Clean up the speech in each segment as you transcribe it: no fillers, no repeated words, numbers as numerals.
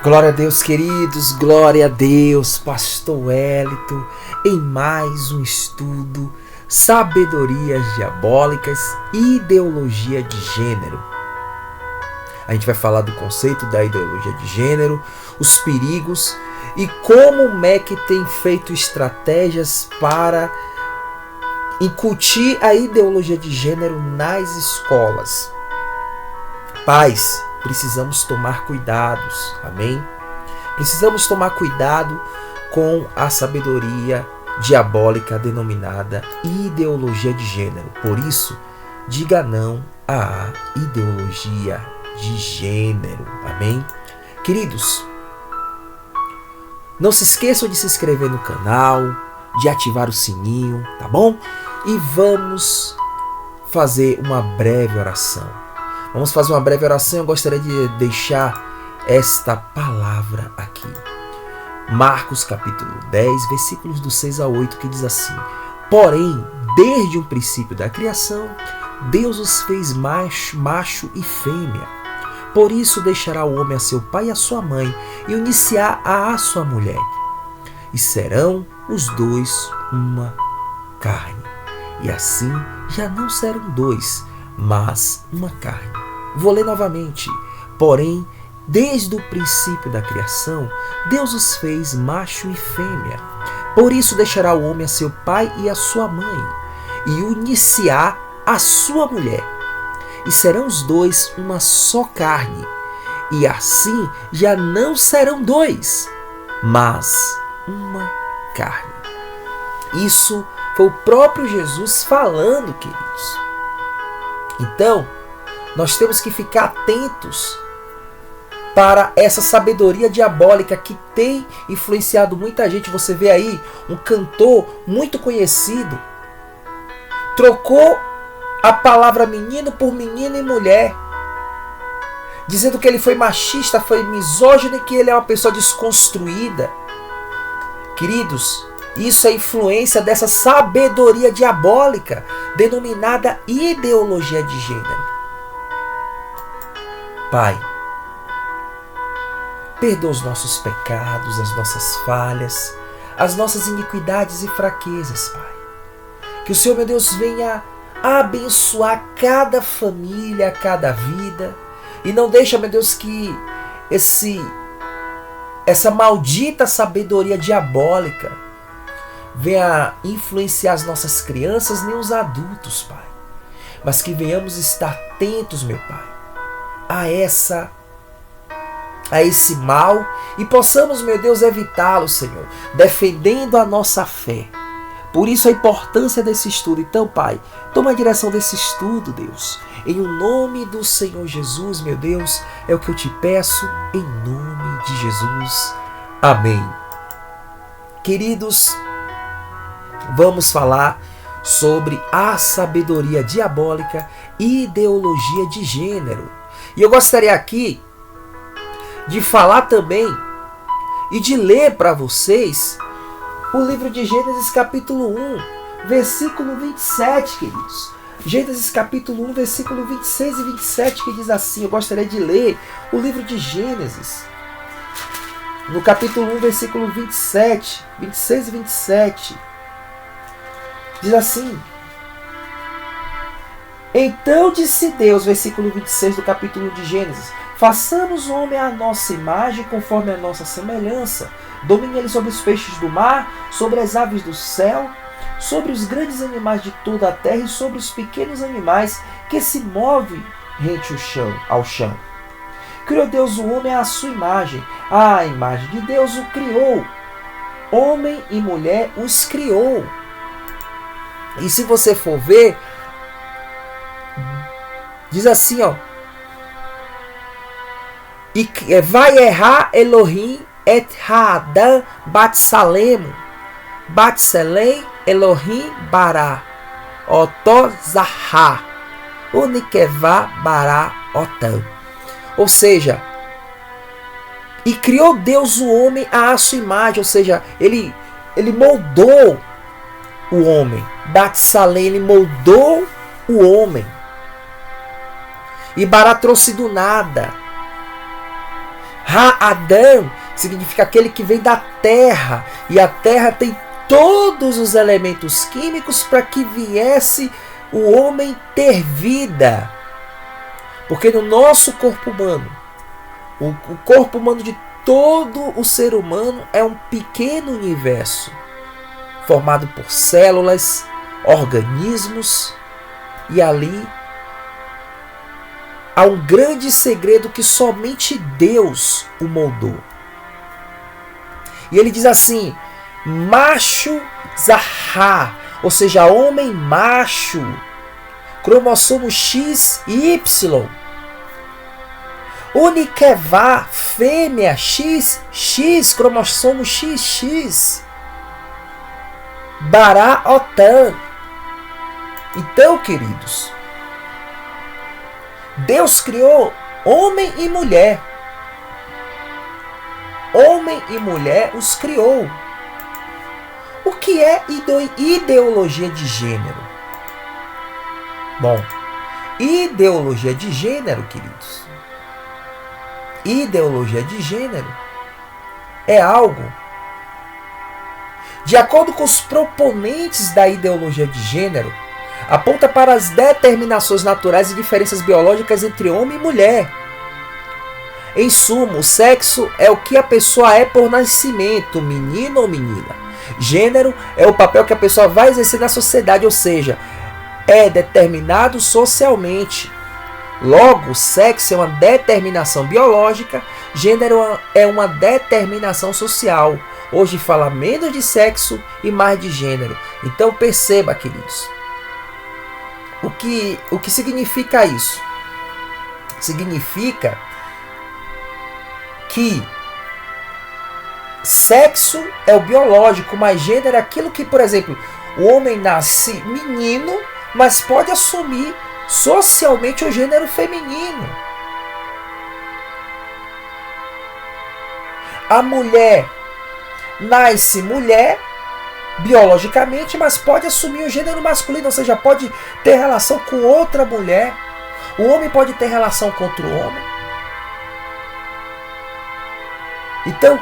Glória a Deus, queridos, glória a Deus, Pastor Wellington, em mais um estudo, Sabedorias Diabólicas e Ideologia de Gênero. A gente vai falar do conceito da ideologia de gênero, os perigos e como o MEC tem feito estratégias para incutir a ideologia de gênero nas escolas. Pais, precisamos tomar cuidados, amém? Precisamos tomar cuidado com a sabedoria diabólica denominada ideologia de gênero. Por isso, diga não à ideologia de gênero, amém? Queridos, não se esqueçam de se inscrever no canal, de ativar o sininho, tá bom? E vamos fazer uma breve oração. Vamos fazer uma breve oração. Eu gostaria de deixar esta palavra aqui. Marcos capítulo 10, versículos do 6 a 8, que diz assim: Porém, desde o princípio da criação, Deus os fez macho e fêmea. Por isso deixará o homem a seu pai e a sua mãe, e unir-se-á à sua mulher. E serão os dois uma carne. E assim já não serão dois, mas uma carne. Vou ler novamente. Porém, desde o princípio da criação, Deus os fez macho e fêmea. Por isso deixará o homem a seu pai e a sua mãe, e unir-se-á à sua mulher. E serão os dois uma só carne. E assim já não serão dois, mas uma carne. Isso foi o próprio Jesus falando, queridos. Então, nós temos que ficar atentos para essa sabedoria diabólica que tem influenciado muita gente. Você vê aí um cantor muito conhecido, trocou a palavra menino por menina e mulher, dizendo que ele foi machista, foi misógino e que ele é uma pessoa desconstruída. Queridos, isso é influência dessa sabedoria diabólica denominada ideologia de gênero. Pai, perdoa os nossos pecados, as nossas falhas, as nossas iniquidades e fraquezas, Pai. Que o Senhor, meu Deus, venha abençoar cada família, cada vida, e não deixa, meu Deus, que essa maldita sabedoria diabólica venha influenciar as nossas crianças nem os adultos, Pai. Mas que venhamos estar atentos, meu Pai, a esse mal e possamos, meu Deus, evitá-lo, Senhor, defendendo a nossa fé. Por isso a importância desse estudo. Então, Pai, toma a direção desse estudo, Deus. Em o nome do Senhor Jesus, meu Deus, é o que eu te peço, em nome de Jesus. Amém. Queridos, vamos falar sobre a sabedoria diabólica e ideologia de gênero. E eu gostaria aqui de falar também e de ler para vocês o livro de Gênesis capítulo 1, versículo 27, queridos. Gênesis capítulo 1, versículo 26 e 27, que diz assim. Eu gostaria de ler o livro de Gênesis, no capítulo 1, versículo 27, 26 e 27. Diz assim: Então disse Deus, versículo 26 do capítulo 1 de Gênesis: Façamos o homem à nossa imagem, conforme a nossa semelhança. Domine ele sobre os peixes do mar, sobre as aves do céu, sobre os grandes animais de toda a terra e sobre os pequenos animais que se movem rente ao chão. Criou Deus o homem à sua imagem. À imagem de Deus o criou. Homem e mulher os criou. E se você for ver, diz assim, ó: E vai errar Elohim et Haadam Batsalemo, Batselem Elohim Bará, Otó Zahá, Unikevá Bará Otam. Ou seja, e criou Deus o homem à sua imagem, ou seja, ele moldou o homem. Batsalem, ele moldou o homem. E Bará trouxe do nada. Ha-Adam significa aquele que vem da terra. E a terra tem todos os elementos químicos para que viesse o homem ter vida. Porque no nosso corpo humano, o corpo humano de todo o ser humano é um pequeno universo formado por células, organismos, e ali há um grande segredo que somente Deus o moldou. E ele diz assim: macho zahar, ou seja, homem macho, cromossomo X e Y. Unikevá, fêmea, XX, cromossomo XX. Bará Otan. Então, queridos, Deus criou homem e mulher. Homem e mulher os criou. O que é ideologia de gênero? Bom, ideologia de gênero, queridos, ideologia de gênero é algo, de acordo com os proponentes da ideologia de gênero, aponta para as determinações naturais e diferenças biológicas entre homem e mulher. Em suma, o sexo é o que a pessoa é por nascimento, menino ou menina. Gênero é o papel que a pessoa vai exercer na sociedade, ou seja, é determinado socialmente. Logo, sexo é uma determinação biológica, gênero é uma determinação social. Hoje fala menos de sexo e mais de gênero. Então perceba, queridos, o que significa isso? Significa que sexo é o biológico, mas gênero é aquilo que, por exemplo, o homem nasce menino, mas pode assumir socialmente o gênero feminino. A mulher nasce mulher biologicamente, mas pode assumir o gênero masculino, ou seja, pode ter relação com outra mulher. O homem pode ter relação com outro homem. Então,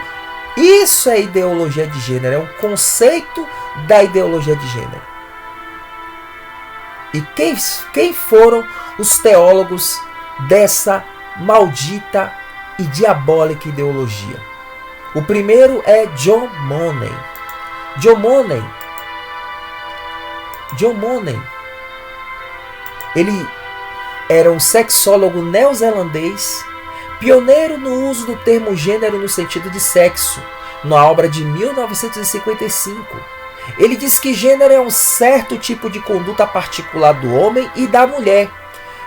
isso é ideologia de gênero, é um conceito da ideologia de gênero. E quem foram os teólogos dessa maldita e diabólica ideologia? O primeiro é John Money. John Money, ele era um sexólogo neozelandês, pioneiro no uso do termo gênero no sentido de sexo, na obra de 1955. Ele diz que gênero é um certo tipo de conduta particular do homem e da mulher.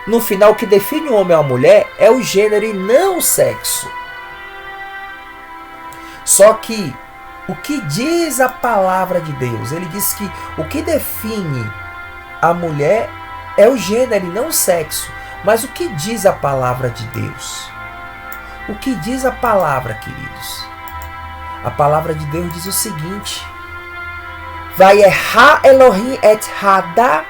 No final, o que define o homem ou a mulher é o gênero e não o sexo. Só que o que diz a palavra de Deus? Ele diz que o que define a mulher é o gênero e não o sexo. Mas o que diz a palavra de Deus? O que diz a palavra, queridos? A palavra de Deus diz o seguinte: Vayeha Elohim et Hadá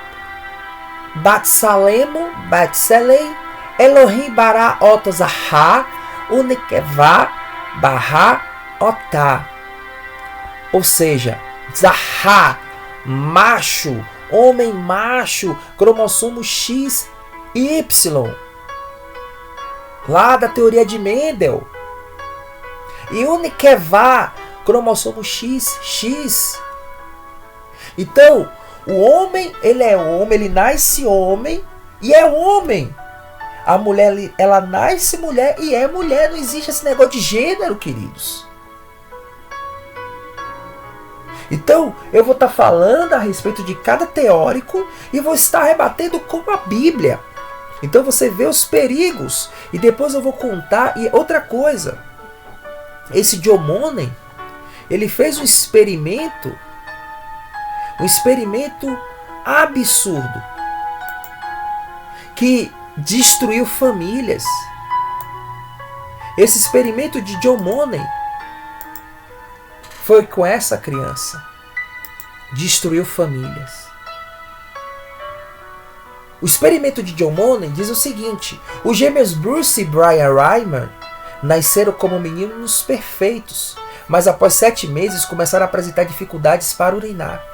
Batsalemo Batselei Elohim bara otozahá unikevá barra otá. Ou seja, zahá, macho, homem macho, cromossomo X e Y, lá da teoria de Mendel. E unikevá, cromossomo XX. Então, o homem, ele é homem, ele nasce homem e é homem. A mulher, ela nasce mulher e é mulher. Não existe esse negócio de gênero, queridos. Então, eu vou estar falando a respeito de cada teórico e vou estar rebatendo com a Bíblia. Então você vê os perigos. E depois eu vou contar. E outra coisa, esse John Money, ele fez um experimento absurdo, que destruiu famílias. Esse experimento de John Money foi com essa criança. Destruiu famílias. O experimento de John Money diz o seguinte: os gêmeos Bruce e Brian Reimer nasceram como meninos perfeitos, mas após 7 meses começaram a apresentar dificuldades para urinar.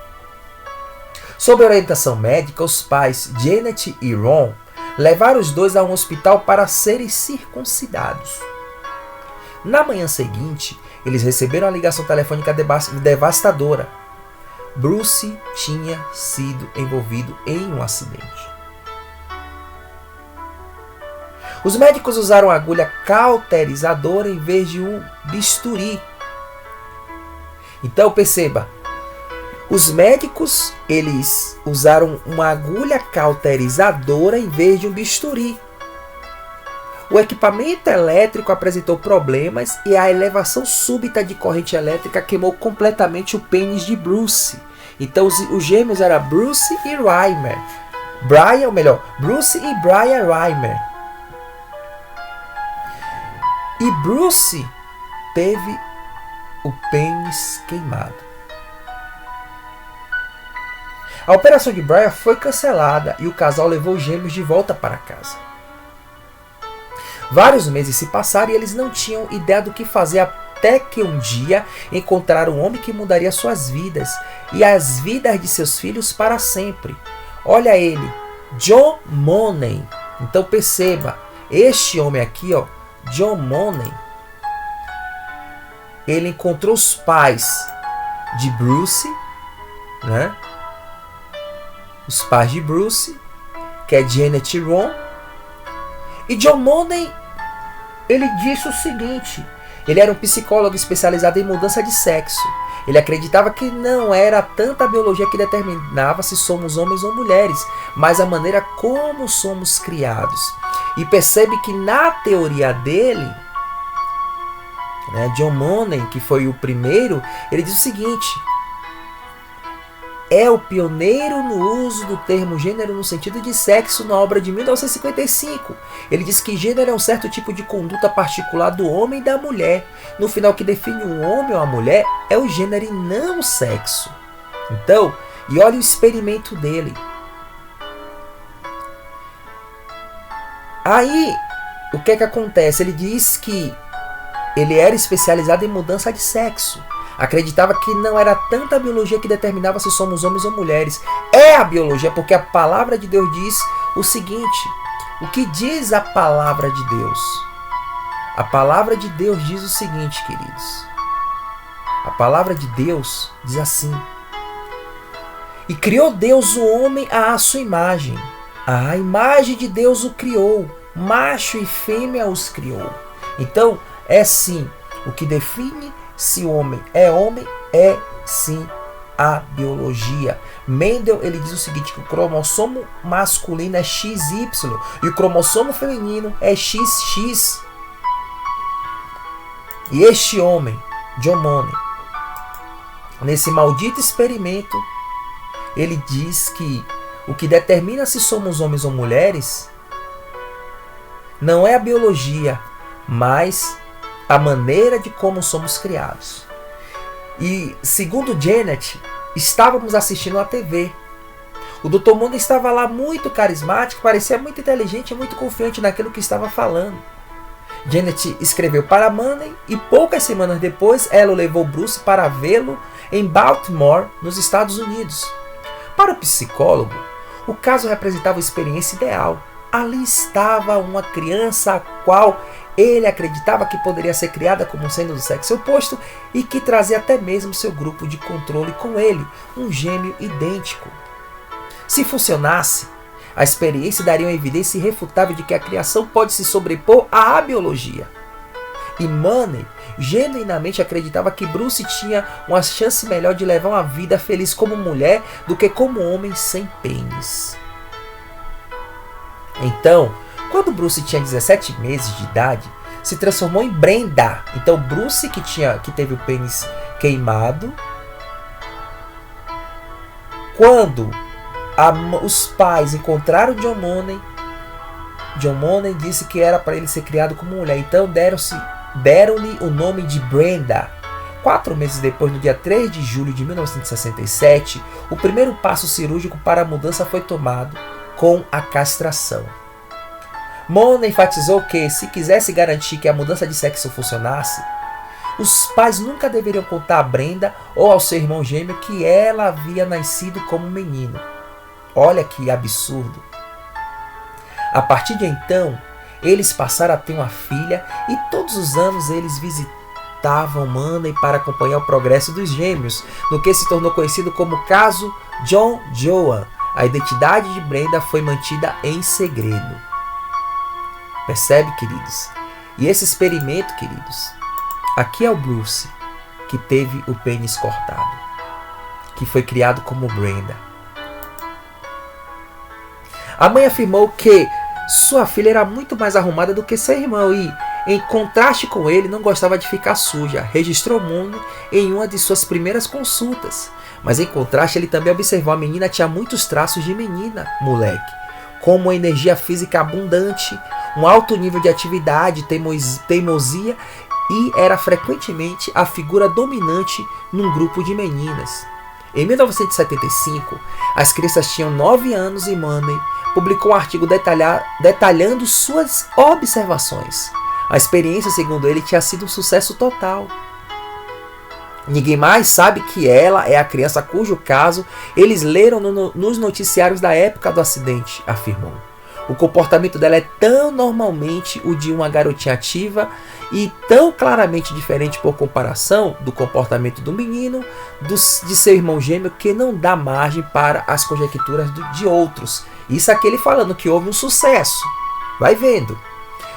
Sob orientação médica, os pais Janet e Ron levaram os dois a um hospital para serem circuncidados. Na manhã seguinte, eles receberam uma ligação telefônica devastadora. Bruce tinha sido envolvido em um acidente. Os médicos usaram agulha cauterizadora em vez de um bisturi. Então perceba, os médicos eles usaram uma agulha cauterizadora em vez de um bisturi. O equipamento elétrico apresentou problemas e a elevação súbita de corrente elétrica queimou completamente o pênis de Bruce. Então os gêmeos eram Bruce e Reimer. Bruce e Brian Reimer. E Bruce teve o pênis queimado. A operação de Brian foi cancelada e o casal levou os gêmeos de volta para casa. Vários meses se passaram e eles não tinham ideia do que fazer até que um dia encontraram um homem que mudaria suas vidas e as vidas de seus filhos para sempre. Olha ele, John Money. Então perceba, este homem aqui, ó, John Money, ele encontrou os pais de Bruce, né? Os pais de Bruce, que é Janet e Ron. E John Money, ele disse o seguinte: ele era um psicólogo especializado em mudança de sexo. Ele acreditava que não era tanta a biologia que determinava se somos homens ou mulheres, mas a maneira como somos criados. E percebe que na teoria dele, né, John Money, que foi o primeiro, ele diz o seguinte: é o pioneiro no uso do termo gênero no sentido de sexo na obra de 1955. Ele diz que gênero é um certo tipo de conduta particular do homem e da mulher. No final, o que define um homem ou uma mulher é o gênero e não o sexo. Então, e olha o experimento dele. Aí, o que é que acontece? Ele diz que ele era especializado em mudança de sexo. Acreditava que não era tanta a biologia que determinava se somos homens ou mulheres. É a biologia, porque a palavra de Deus diz o seguinte. O que diz a palavra de Deus? A palavra de Deus diz o seguinte, queridos. A palavra de Deus diz assim: e criou Deus o homem à sua imagem. A imagem de Deus o criou. Macho e fêmea os criou. Então, é sim, o que define se o homem é sim a biologia. Mendel, ele diz o seguinte, que o cromossomo masculino é XY e o cromossomo feminino é XX. E este homem, John Money, nesse maldito experimento, ele diz que o que determina se somos homens ou mulheres não é a biologia, mas a maneira de como somos criados. E segundo Janet, estávamos assistindo a TV. O Dr. Money estava lá muito carismático, parecia muito inteligente e muito confiante naquilo que estava falando. Janet escreveu para Money e poucas semanas depois ela o levou Bruce para vê-lo em Baltimore, nos Estados Unidos. Para o psicólogo, o caso representava uma experiência ideal. Ali estava uma criança a qual ele acreditava que poderia ser criada como sendo do sexo oposto e que trazia até mesmo seu grupo de controle com ele, um gêmeo idêntico. Se funcionasse, a experiência daria uma evidência irrefutável de que a criação pode se sobrepor à biologia. E Money genuinamente acreditava que Bruce tinha uma chance melhor de levar uma vida feliz como mulher do que como homem sem pênis. Então, quando Bruce tinha 17 meses de idade, se transformou em Brenda. Então Bruce, que teve o pênis queimado, quando os pais encontraram John Money disse que era para ele ser criado como mulher. Então deram-lhe o nome de Brenda. 4 meses depois, no dia 3 de julho de 1967, o primeiro passo cirúrgico para a mudança foi tomado com a castração. Money enfatizou que, se quisesse garantir que a mudança de sexo funcionasse, os pais nunca deveriam contar a Brenda ou ao seu irmão gêmeo que ela havia nascido como menino. Olha que absurdo. A partir de então, eles passaram a ter uma filha e todos os anos eles visitavam Money para acompanhar o progresso dos gêmeos, no que se tornou conhecido como caso John Joan. A identidade de Brenda foi mantida em segredo. Percebe, queridos? E esse experimento, queridos, aqui é o Bruce, que teve o pênis cortado, que foi criado como Brenda. A mãe afirmou que sua filha era muito mais arrumada do que seu irmão e, em contraste com ele, não gostava de ficar suja. Registrou Money em uma de suas primeiras consultas. Mas em contraste, ele também observou a menina tinha muitos traços de menina, moleque, como uma energia física abundante, um alto nível de atividade, teimosia, e era frequentemente a figura dominante num grupo de meninas. Em 1975, as crianças tinham 9 anos e Money publicou um artigo detalhando suas observações. A experiência, segundo ele, tinha sido um sucesso total. Ninguém mais sabe que ela é a criança cujo caso eles leram nos noticiários da época do acidente, afirmou. O comportamento dela é tão normalmente o de uma garotinha ativa e tão claramente diferente por comparação do comportamento do menino, de seu irmão gêmeo, que não dá margem para as conjecturas de outros. Isso aqui ele falando que houve um sucesso. Vai vendo.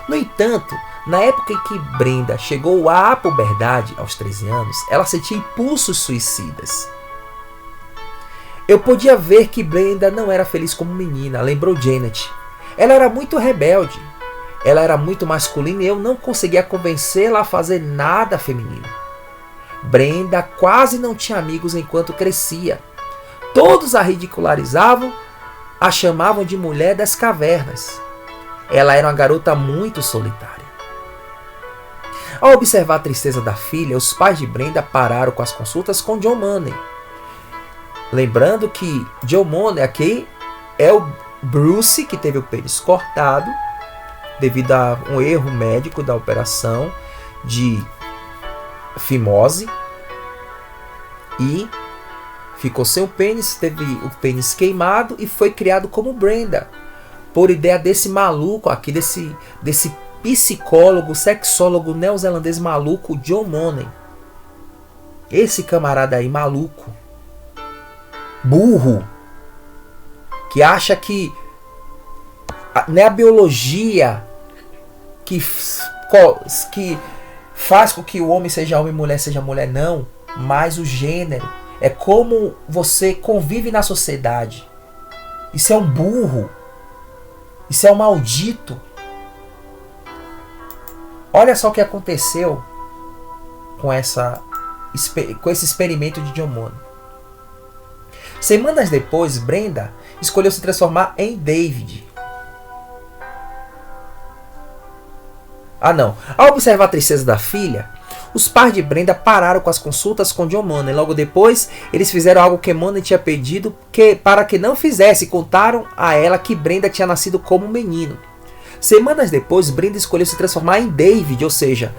No entanto, na época em que Brenda chegou à puberdade, aos 13 anos, ela sentia impulsos suicidas. Eu podia ver que Brenda não era feliz como menina, lembrou Janet. Ela era muito rebelde. Ela era muito masculina e eu não conseguia convencê-la a fazer nada feminino. Brenda quase não tinha amigos enquanto crescia. Todos a ridicularizavam, a chamavam de mulher das cavernas. Ela era uma garota muito solitária. Ao observar a tristeza da filha, os pais de Brenda pararam com as consultas com John Money. Lembrando que John Money aqui é o Bruce, que teve o pênis cortado devido a um erro médico da operação de fimose e ficou sem o pênis, teve o pênis queimado e foi criado como Brenda, por ideia desse maluco aqui, desse psicólogo, sexólogo neozelandês maluco, John Money. Esse camarada aí maluco, burro, que acha que não é a biologia que faz com que o homem seja homem e mulher seja mulher, não, mas o gênero. É como você convive na sociedade. Isso é um burro. Isso é um maldito. Olha só o que aconteceu com esse experimento de John Money. Semanas depois, Brenda escolheu se transformar em David. Ao observar a tristeza da filha, os pais de Brenda pararam com as consultas com John Money. Logo depois, eles fizeram algo que Money tinha pedido para que não fizesse. Contaram a ela que Brenda tinha nascido como menino. Semanas depois, Brenda escolheu se transformar em David, ou seja,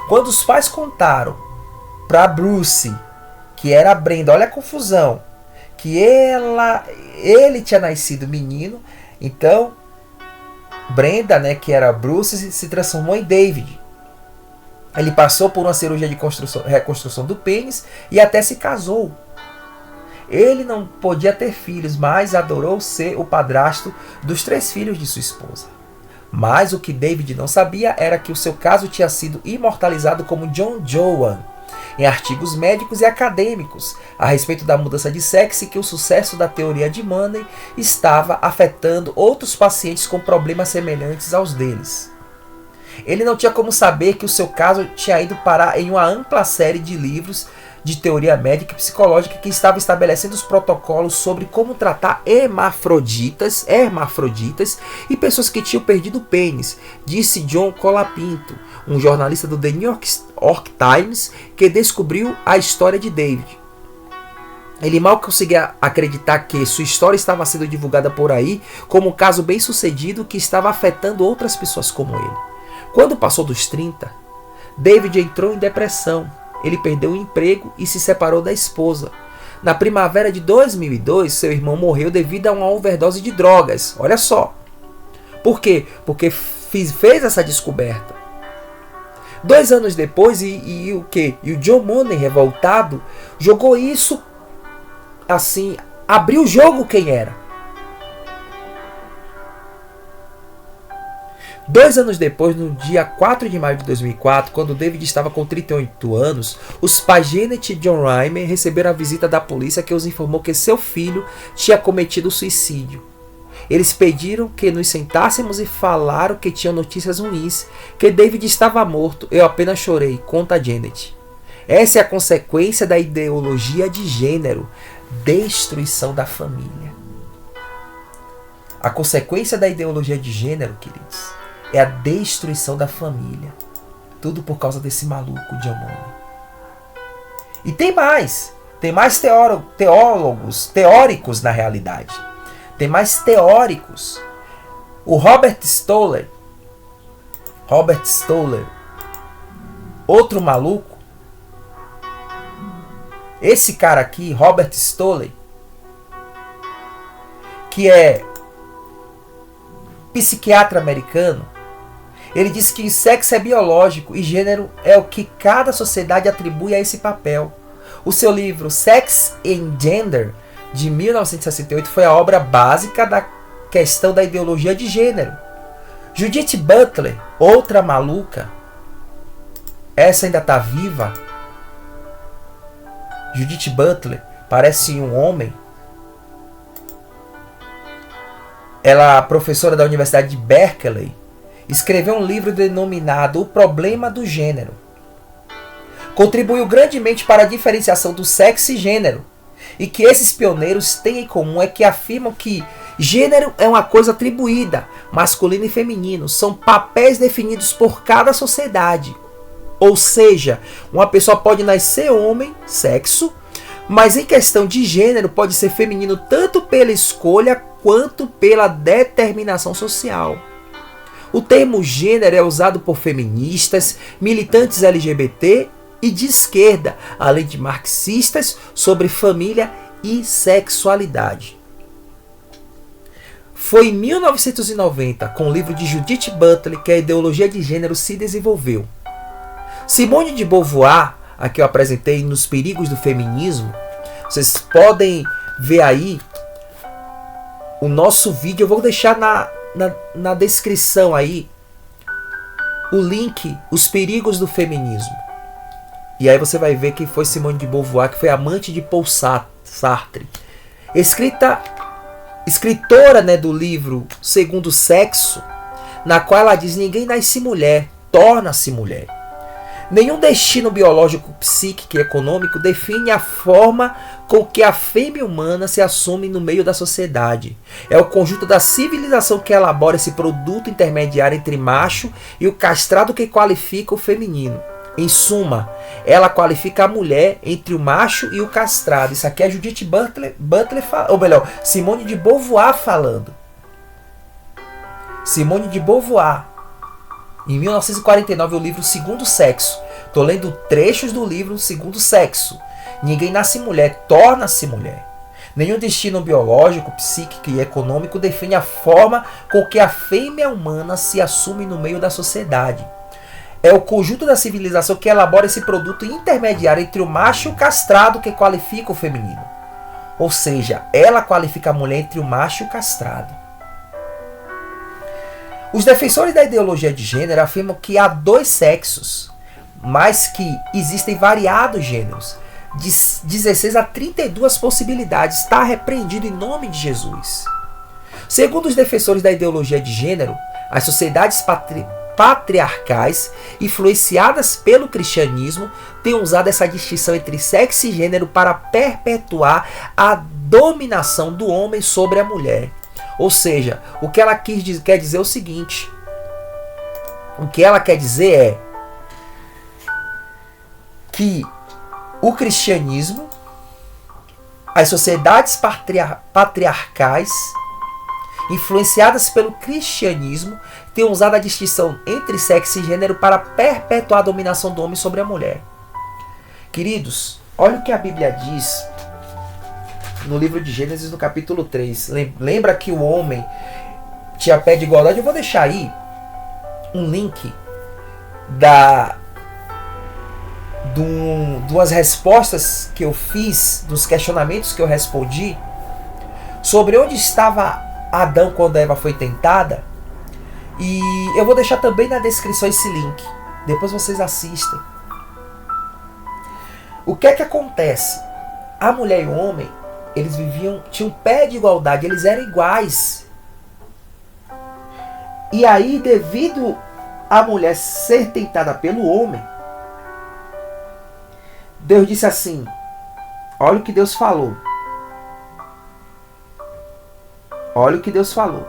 quando os pais contaram para Bruce que era a Brenda, olha a confusão, que ele tinha nascido menino, então Brenda, que era Bruce, se transformou em David. Ele passou por uma cirurgia de reconstrução do pênis e até se casou. Ele não podia ter filhos, mas adorou ser o padrasto dos 3 filhos de sua esposa. Mas o que David não sabia era que o seu caso tinha sido imortalizado como John Joan em artigos médicos e acadêmicos a respeito da mudança de sexo e que o sucesso da teoria de Money estava afetando outros pacientes com problemas semelhantes aos deles. Ele não tinha como saber que o seu caso tinha ido parar em uma ampla série de livros de teoria médica e psicológica que estava estabelecendo os protocolos sobre como tratar hermafroditas e pessoas que tinham perdido o pênis, disse John Colapinto, um jornalista do The New York Times que descobriu a história de David. Ele mal conseguia acreditar que sua história estava sendo divulgada por aí como um caso bem sucedido que estava afetando outras pessoas como ele. Quando passou dos 30, David entrou em depressão. Ele perdeu o emprego e se separou da esposa. Na primavera de 2002, seu irmão morreu devido a uma overdose de drogas. Olha só. Por quê? Porque fez essa descoberta. 2 anos depois, o quê? E o John Money, revoltado, jogou isso assim, abriu o jogo quem era. 2 anos depois, no dia 4 de maio de 2004, quando David estava com 38 anos, os pais Janet e John Reimer receberam a visita da polícia que os informou que seu filho tinha cometido suicídio. Eles pediram que nos sentássemos e falaram que tinham notícias ruins, que David estava morto. Eu apenas chorei, conta Janet. Essa é a consequência da ideologia de gênero, destruição da família. A consequência da ideologia de gênero, queridos, é a destruição da família. Tudo por causa desse maluco John Money. E tem mais teóricos na realidade. Tem mais teóricos. O Robert Stoller, outro maluco. Esse cara aqui, Robert Stoller, que é psiquiatra americano, ele diz que sexo é biológico e gênero é o que cada sociedade atribui a esse papel. O seu livro Sex and Gender, de 1968, foi a obra básica da questão da ideologia de gênero. Judith Butler, outra maluca, essa ainda está viva. Judith Butler parece um homem. Ela é professora da Universidade de Berkeley. Escreveu um livro denominado O Problema do Gênero. Contribuiu grandemente para a diferenciação do sexo e gênero. E que esses pioneiros têm em comum é que afirmam que gênero é uma coisa atribuída, masculino e feminino, são papéis definidos por cada sociedade. Ou seja, uma pessoa pode nascer homem, sexo, mas em questão de gênero pode ser feminino tanto pela escolha quanto pela determinação social. O termo gênero é usado por feministas, militantes LGBT e de esquerda, além de marxistas, sobre família e sexualidade. Foi em 1990, com o livro de Judith Butler, que a ideologia de gênero se desenvolveu. Simone de Beauvoir, a que eu apresentei nos Perigos do Feminismo, vocês podem ver aí o nosso vídeo. Eu vou deixar na descrição aí o link, Os Perigos do Feminismo. E aí você vai ver que foi Simone de Beauvoir, que foi amante de Paul Sartre. Escritora, né, do livro Segundo Sexo, na qual ela diz: ninguém nasce mulher, torna-se mulher. Nenhum destino biológico, psíquico e econômico define a forma com que a fêmea humana se assume no meio da sociedade. É o conjunto da civilização que elabora esse produto intermediário entre macho e o castrado que qualifica o feminino. Em suma, ela qualifica a mulher entre o macho e o castrado. Isso aqui é Judith Butler ou melhor, Simone de Beauvoir falando. Simone de Beauvoir. Em 1949, o livro Segundo Sexo. Estou lendo trechos do livro Segundo Sexo. Ninguém nasce mulher, torna-se mulher. Nenhum destino biológico, psíquico e econômico define a forma com que a fêmea humana se assume no meio da sociedade. É o conjunto da civilização que elabora esse produto intermediário entre o macho e o castrado que qualifica o feminino. Ou seja, ela qualifica a mulher entre o macho e o castrado. Os defensores da ideologia de gênero afirmam que há 2 sexos, mas que existem variados gêneros, de 16 a 32 possibilidades. Está repreendido em nome de Jesus. Segundo os defensores da ideologia de gênero, as sociedades patriarcais, influenciadas pelo cristianismo, têm usado essa distinção entre sexo e gênero para perpetuar a dominação do homem sobre a mulher. Ou seja, o que ela quer dizer é o seguinte: o que ela quer dizer é que o cristianismo as sociedades patriarcais, influenciadas pelo cristianismo, têm usado a distinção entre sexo e gênero para perpetuar a dominação do homem sobre a mulher. Queridos, olha o que a Bíblia diz no livro de Gênesis, no capítulo 3. Lembra que o homem tinha pé de igualdade? Eu vou deixar aí um link duas respostas que eu fiz, dos questionamentos que eu respondi sobre onde estava Adão quando Eva foi tentada. E eu vou deixar também na descrição esse link. Depois vocês assistem. O que é que acontece? A mulher e o homem, eles tinham pé de igualdade, eles eram iguais. E aí, devido a mulher ser tentada pelo homem, Deus disse assim, olha o que Deus falou. Olha o que Deus falou.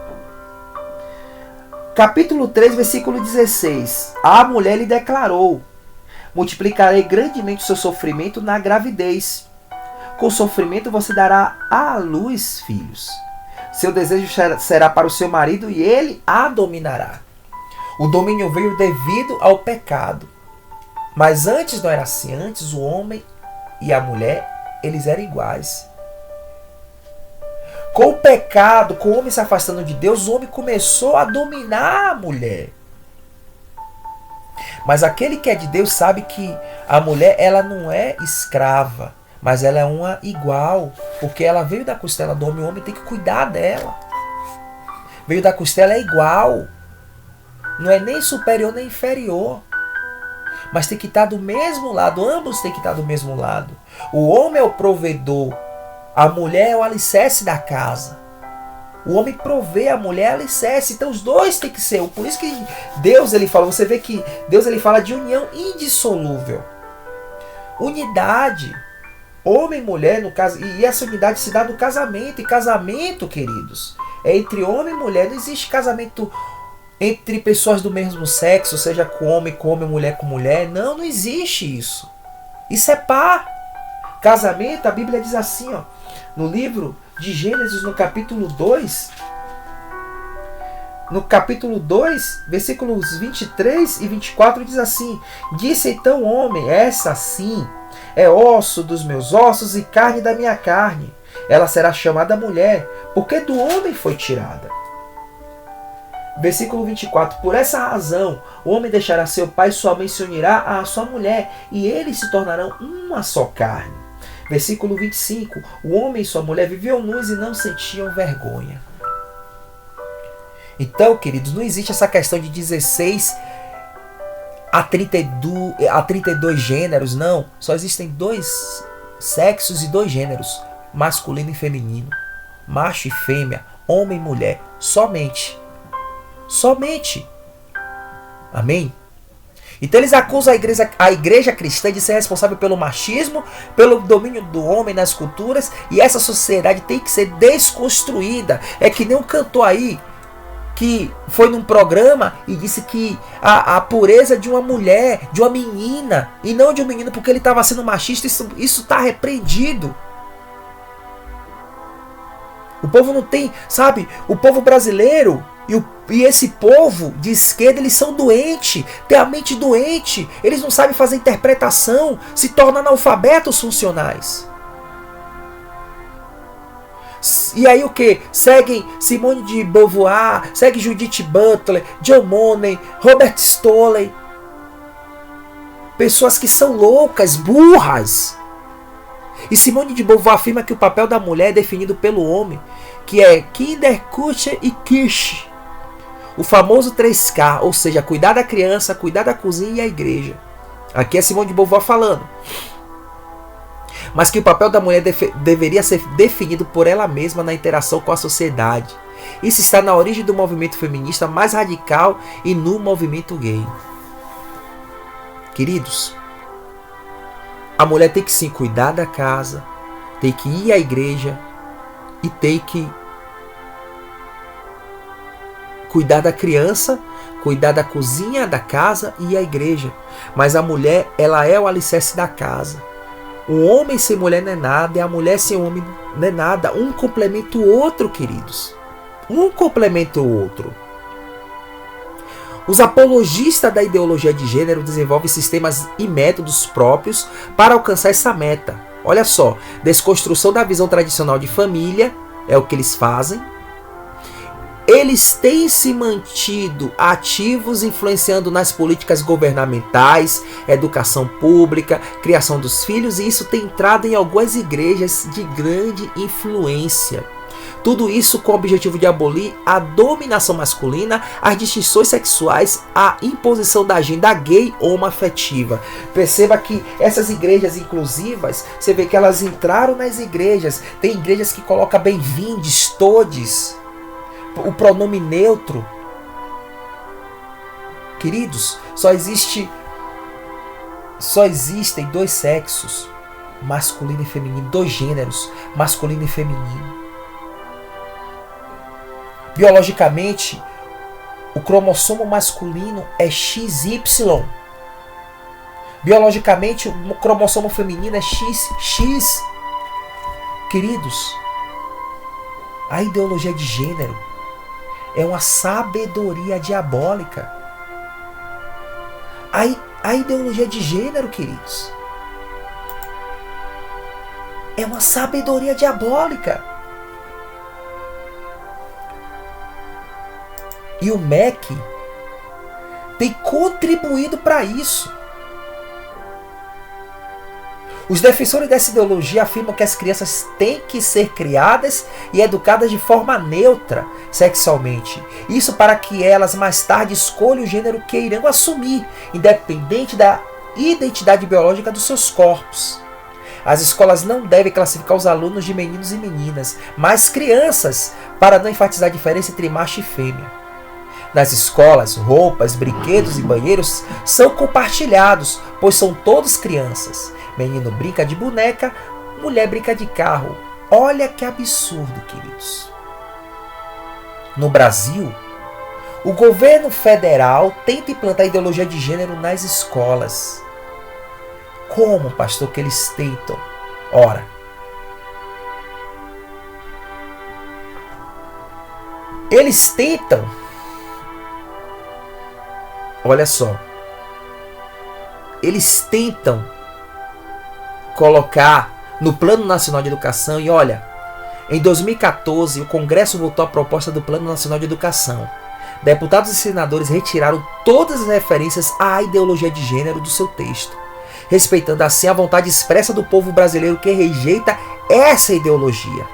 Capítulo 3, versículo 16. A mulher lhe declarou: multiplicarei grandemente o seu sofrimento na gravidez. Com sofrimento você dará à luz filhos. Seu desejo será para o seu marido e ele a dominará. O domínio veio devido ao pecado. Mas antes não era assim. Antes o homem e a mulher, eles eram iguais. Com o pecado, com o homem se afastando de Deus, o homem começou a dominar a mulher. Mas aquele que é de Deus sabe que a mulher, ela não é escrava, mas ela é uma igual, porque ela veio da costela do homem, o homem tem que cuidar dela. Veio da costela, é igual. Não é nem superior nem inferior. Mas tem que estar do mesmo lado, ambos têm que estar do mesmo lado. O homem é o provedor, a mulher é o alicerce da casa. O homem provê, a mulher é alicerce. Então os dois têm que ser. Por isso que Deus, ele fala, você vê que Deus, ele fala de união indissolúvel. Unidade. Homem e mulher, no caso, e essa unidade se dá no casamento. E casamento, queridos, é entre homem e mulher. Não existe casamento entre pessoas do mesmo sexo, seja com homem, mulher com mulher. Não, não existe isso. Isso é par. Casamento, a Bíblia diz assim, ó, no livro de Gênesis, no capítulo 2, versículos 23 e 24, diz assim: disse então o homem, essa sim é osso dos meus ossos e carne da minha carne. Ela será chamada mulher, porque do homem foi tirada. Versículo 24. Por essa razão, o homem deixará seu pai e sua mãe, se unirá à sua mulher, e eles se tornarão uma só carne. Versículo 25. O homem e sua mulher viviam nus e não sentiam vergonha. Então, queridos, não existe essa questão de 16 a 32 gêneros, não. Só existem 2 sexos e 2 gêneros, masculino e feminino, macho e fêmea, homem e mulher, somente. Somente. Amém? Então eles acusam a igreja cristã de ser responsável pelo machismo, pelo domínio do homem nas culturas, e essa sociedade tem que ser desconstruída. É que nem um cantor aí que foi num programa e disse que a pureza de uma mulher, de uma menina, e não de um menino porque ele estava sendo machista, isso está repreendido. O povo não tem, sabe, o povo brasileiro e esse povo de esquerda, eles são doentes, têm a mente doente, eles não sabem fazer interpretação, se tornam analfabetos funcionais. E aí o que? Seguem Simone de Beauvoir, seguem Judith Butler, John Money, Robert Stoller. Pessoas que são loucas, burras. E Simone de Beauvoir afirma que o papel da mulher é definido pelo homem, que é Kinder, Küche e Kirche. O famoso 3K, ou seja, cuidar da criança, cuidar da cozinha e a igreja. Aqui é Simone de Beauvoir falando. Mas que o papel da mulher deveria ser definido por ela mesma na interação com a sociedade. Isso está na origem do movimento feminista mais radical e no movimento gay. Queridos, a mulher tem que sim cuidar da casa, tem que ir à igreja e tem que cuidar da criança, cuidar da cozinha, da casa e a igreja. Mas a mulher, ela é o alicerce da casa. O homem sem mulher não é nada e a mulher sem homem não é nada. Um complementa o outro, queridos. Um complementa o outro. Os apologistas da ideologia de gênero desenvolvem sistemas e métodos próprios para alcançar essa meta. Olha só, desconstrução da visão tradicional de família é o que eles fazem. Eles têm se mantido ativos, influenciando nas políticas governamentais, educação pública, criação dos filhos, e isso tem entrado em algumas igrejas de grande influência. Tudo isso com o objetivo de abolir a dominação masculina, as distinções sexuais, a imposição da agenda gay ou homoafetiva. Perceba que essas igrejas inclusivas, você vê que elas entraram nas igrejas. Tem igrejas que colocam bem-vindes, todes, o pronome neutro. Queridos, só existem dois sexos, masculino e feminino, dois gêneros, masculino e feminino. Biologicamente, o cromossomo masculino é XY. Biologicamente, o cromossomo feminino é XX. Queridos, a ideologia de gênero é uma sabedoria diabólica. A ideologia de gênero, queridos, é uma sabedoria diabólica. E o MEC tem contribuído para isso. Os defensores dessa ideologia afirmam que as crianças têm que ser criadas e educadas de forma neutra sexualmente. Isso para que elas mais tarde escolham o gênero que irão assumir, independente da identidade biológica dos seus corpos. As escolas não devem classificar os alunos de meninos e meninas, mas crianças, para não enfatizar a diferença entre macho e fêmea. Nas escolas, roupas, brinquedos e banheiros são compartilhados, pois são todos crianças. Menino brinca de boneca, mulher brinca de carro. Olha que absurdo, queridos. No Brasil, o governo federal tenta implantar a ideologia de gênero nas escolas. Como, pastor, que eles tentam? Ora, eles tentam. Olha só, eles tentam colocar no Plano Nacional de Educação, e olha, em 2014 o Congresso votou a proposta do Plano Nacional de Educação. Deputados e senadores retiraram todas as referências à ideologia de gênero do seu texto, respeitando assim a vontade expressa do povo brasileiro que rejeita essa ideologia.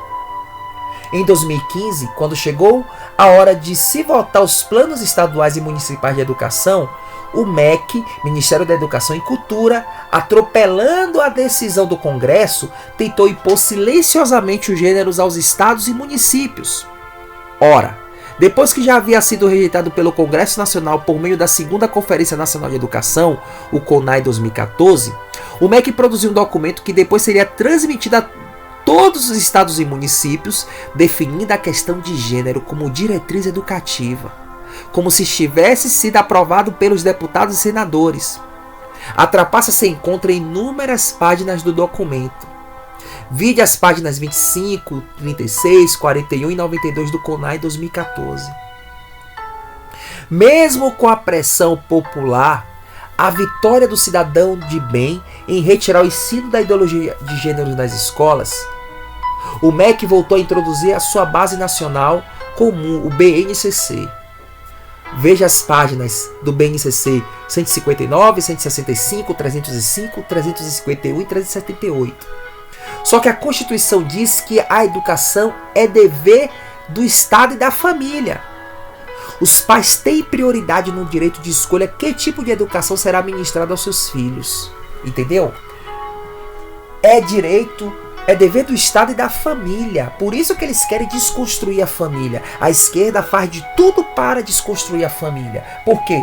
Em 2015, quando chegou a hora de se votar os planos estaduais e municipais de educação, o MEC, Ministério da Educação e Cultura, atropelando a decisão do Congresso, tentou impor silenciosamente os gêneros aos estados e municípios. Ora, depois que já havia sido rejeitado pelo Congresso Nacional por meio da segunda Conferência Nacional de Educação, o CONAE 2014, o MEC produziu um documento que depois seria transmitido a todos os estados e municípios, definindo a questão de gênero como diretriz educativa, como se tivesse sido aprovado pelos deputados e senadores. A trapaça se encontra em inúmeras páginas do documento. Vide as páginas 25, 36, 41 e 92 do CONAE 2014. Mesmo com a pressão popular, a vitória do cidadão de bem em retirar o ensino da ideologia de gênero nas escolas, o MEC voltou a introduzir a sua base nacional comum, o BNCC. Veja as páginas do BNCC 159, 165, 305, 351 e 378. Só que a Constituição diz que a educação é dever do Estado e da família. Os pais têm prioridade no direito de escolha que tipo de educação será ministrada aos seus filhos. Entendeu? É direito, é dever do Estado e da família. Por isso que eles querem desconstruir a família. A esquerda faz de tudo para desconstruir a família. Por quê?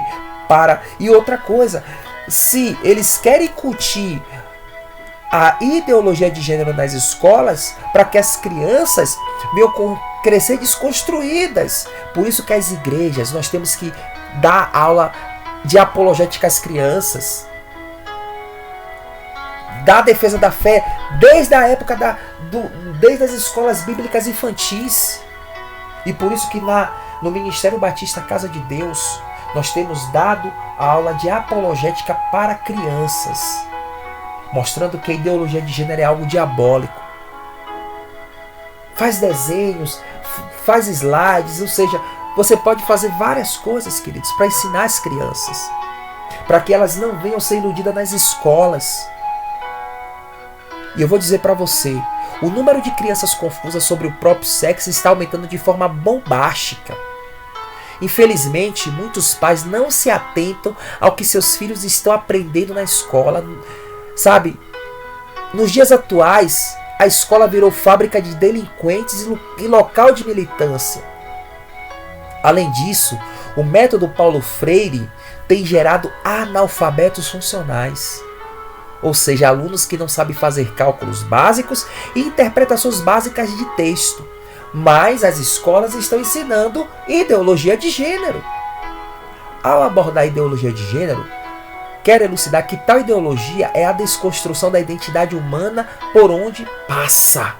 E outra coisa, se eles querem incutir a ideologia de gênero nas escolas, para que as crianças venham crescer desconstruídas. Por isso que as igrejas, nós temos que dar aula de apologética às crianças. da defesa da fé desde a época desde as escolas bíblicas infantis. E por isso que no Ministério Batista Casa de Deus, nós temos dado a aula de apologética para crianças, mostrando que a ideologia de gênero é algo diabólico. Faz desenhos, faz slides, ou seja, você pode fazer várias coisas, queridos, para ensinar as crianças, para que elas não venham ser iludidas nas escolas. E eu vou dizer para você, o número de crianças confusas sobre o próprio sexo está aumentando de forma bombástica. Infelizmente, muitos pais não se atentam ao que seus filhos estão aprendendo na escola. Sabe, nos dias atuais, a escola virou fábrica de delinquentes e local de militância. Além disso, o método Paulo Freire tem gerado analfabetos funcionais. Ou seja, alunos que não sabem fazer cálculos básicos e interpretações básicas de texto. Mas as escolas estão ensinando ideologia de gênero. Ao abordar a ideologia de gênero, quero elucidar que tal ideologia é a desconstrução da identidade humana por onde passa.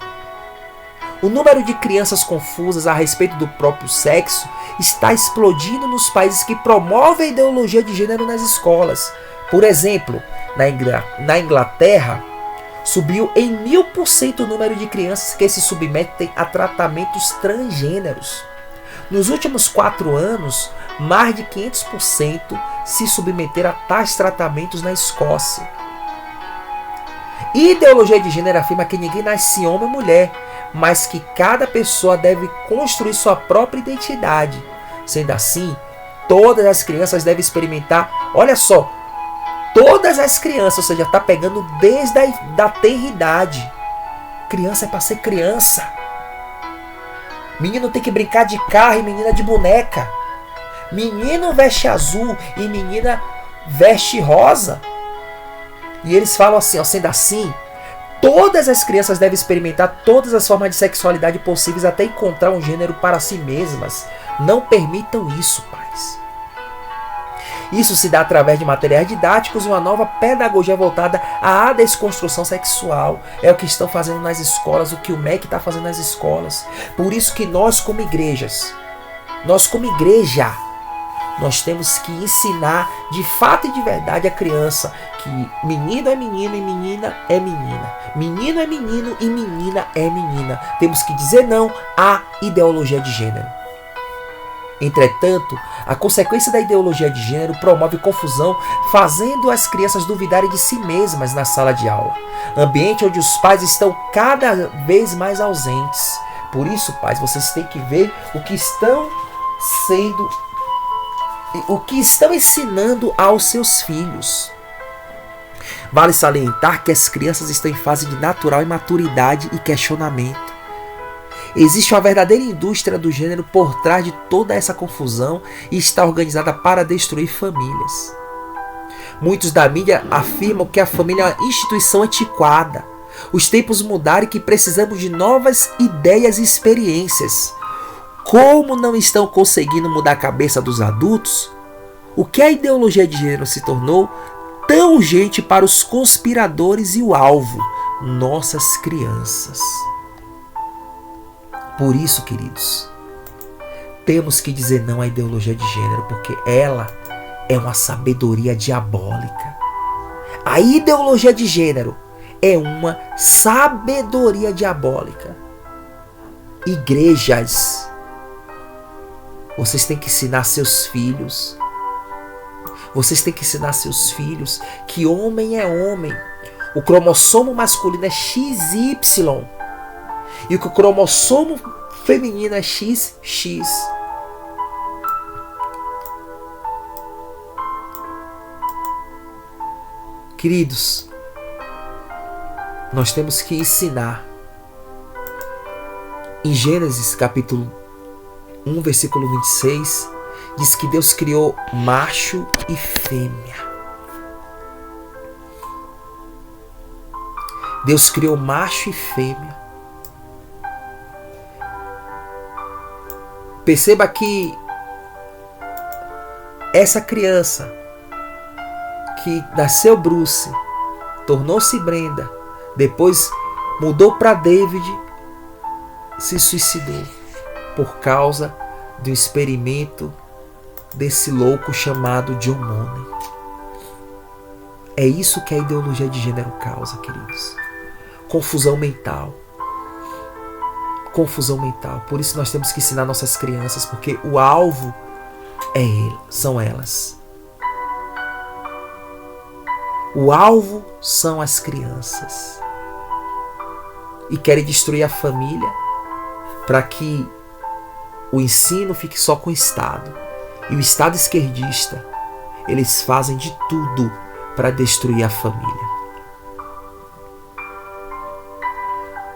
O número de crianças confusas a respeito do próprio sexo está explodindo nos países que promovem a ideologia de gênero nas escolas. Por exemplo, na Inglaterra, subiu em 1000% o número de crianças que se submetem a tratamentos transgêneros. Nos últimos 4 anos, mais de 500% se submeteram a tais tratamentos na Escócia. Ideologia de gênero afirma que ninguém nasce homem ou mulher, mas que cada pessoa deve construir sua própria identidade. Sendo assim, todas as crianças devem experimentar, olha só, todas as crianças, ou seja, está pegando desde a tenridade. Criança é para ser criança. Menino tem que brincar de carro e menina de boneca. Menino veste azul e menina veste rosa. E eles falam assim, ó, sendo assim, todas as crianças devem experimentar todas as formas de sexualidade possíveis até encontrar um gênero para si mesmas. Não permitam isso, pais. Isso se dá através de materiais didáticos e uma nova pedagogia voltada à desconstrução sexual. É o que estão fazendo nas escolas, o que o MEC está fazendo nas escolas. Por isso que nós como igreja, nós temos que ensinar de fato e de verdade a criança que menino é menino e menina é menina. Menino é menino e menina é menina. Temos que dizer não à ideologia de gênero. Entretanto, a consequência da ideologia de gênero promove confusão, fazendo as crianças duvidarem de si mesmas na sala de aula, ambiente onde os pais estão cada vez mais ausentes. Por isso, pais, vocês têm que ver o que estão ensinando aos seus filhos. Vale salientar que as crianças estão em fase de natural imaturidade e questionamento. Existe uma verdadeira indústria do gênero por trás de toda essa confusão e está organizada para destruir famílias. Muitos da mídia afirmam que a família é uma instituição antiquada. Os tempos mudaram e que precisamos de novas ideias e experiências. Como não estão conseguindo mudar a cabeça dos adultos, o que a ideologia de gênero se tornou tão urgente para os conspiradores e o alvo, nossas crianças. Por isso, queridos, temos que dizer não à ideologia de gênero, porque ela é uma sabedoria diabólica. A ideologia de gênero é uma sabedoria diabólica. Igrejas, vocês têm que ensinar seus filhos. Vocês têm que ensinar seus filhos que homem é homem. O cromossomo masculino é XY. E que o cromossomo feminino é XX. Queridos, nós temos que ensinar. Em Gênesis capítulo 1, versículo 26, diz que Deus criou macho e fêmea. Deus criou macho e fêmea. Perceba que essa criança que nasceu Bruce, tornou-se Brenda, depois mudou para David, se suicidou por causa do experimento desse louco chamado John Money. É isso que a ideologia de gênero causa, queridos. Confusão mental. Confusão mental. Por isso nós temos que ensinar nossas crianças, porque o alvo são elas. O alvo são as crianças. E querem destruir a família para que o ensino fique só com o Estado. E o Estado esquerdista, eles fazem de tudo para destruir a família.